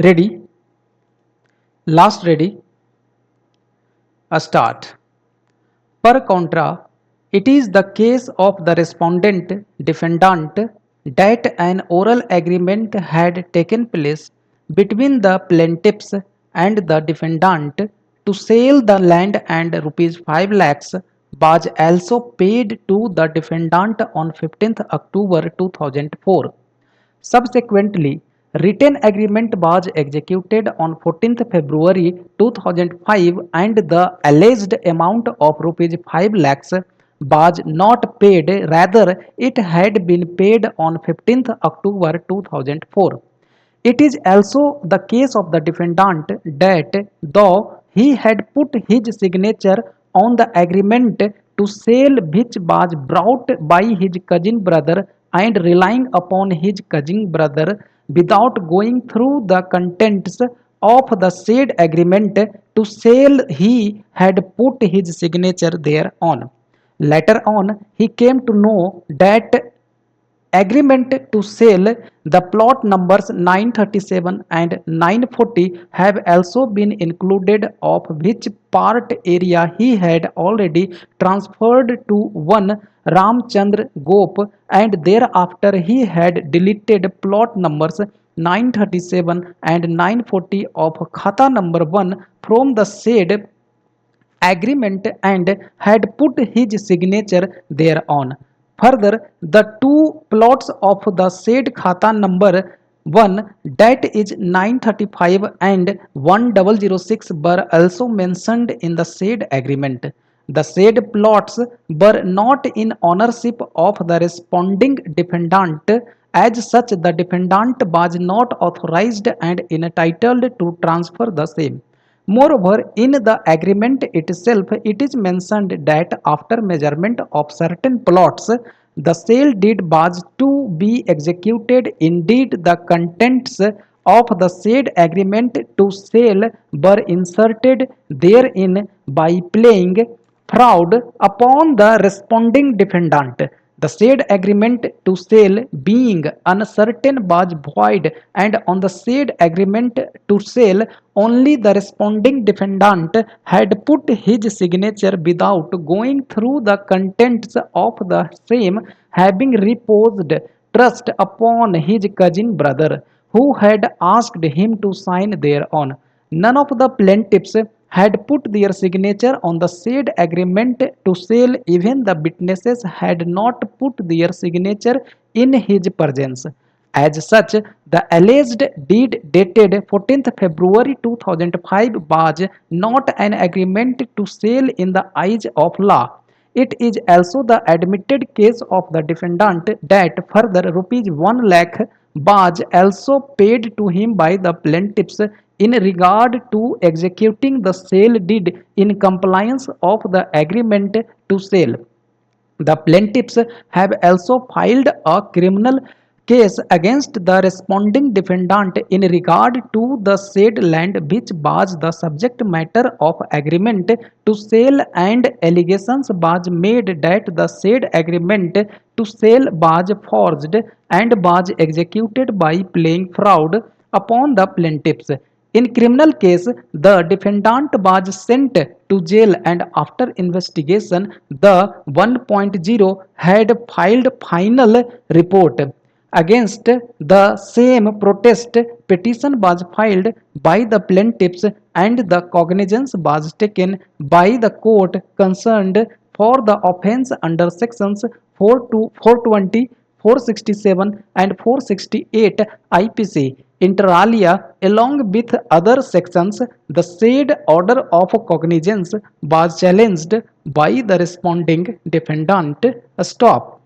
Ready? Last ready? Start. Per contra, it is the case of the respondent defendant that an oral agreement had taken place between the plaintiffs and the defendant to sell the land and rupees 5 lakhs was also paid to the defendant on 15th October 2004. Subsequently, written agreement was executed on 14th February 2005 and the alleged amount of rupees 5 lakhs was not paid, rather it had been paid on 15th October 2004. It is also the case of the defendant that though he had put his signature on the agreement to sell which was brought by his cousin brother and relying upon his cousin brother without going through the contents of the said agreement to sell he had put his signature thereon. Later on, he came to know that agreement to sell the plot numbers 937 and 940 have also been included, of which part area he had already transferred to one Ramchandra Gop, and thereafter he had deleted plot numbers 937 and 940 of khata number 1 from the said agreement and had put his signature thereon. Further, the two plots of the said khata number 1, that is 935 and 1006, were also mentioned in the said agreement. The said plots were not in ownership of the responding defendant. As such, the defendant was not authorized and entitled to transfer the same. Moreover, in the agreement itself, it is mentioned that after measurement of certain plots, the sale deed was to be executed. Indeed, the contents of the said agreement to sell were inserted therein by playing fraud upon the responding defendant. The said agreement to sell being uncertain was void, and on the said agreement to sell only the responding defendant had put his signature without going through the contents of the same, having reposed trust upon his cousin brother, who had asked him to sign thereon. None of the plaintiffs had put their signature on the said agreement to sell. Even the witnesses had not put their signature in his presence. As such, the alleged deed dated 14th February 2005 was not an agreement to sell in the eyes of law. It is also the admitted case of the defendant that further rupees 1 lakh was also paid to him by the plaintiffs in regard to executing the sale deed in compliance of the agreement to sell. The plaintiffs have also filed a criminal case against the responding defendant in regard to the said land which was the subject matter of agreement to sell, and allegations was made that the said agreement to sell was forged and was executed by playing fraud upon the plaintiffs. In criminal case, the defendant was sent to jail, and after investigation, the 1.0 had filed final report. Against the same protest, petition was filed by the plaintiffs and the cognizance was taken by the court concerned for the offence under sections 420, 467 and 468 IPC. Inter alia, along with other sections, the said order of cognizance was challenged by the responding defendant. Stop.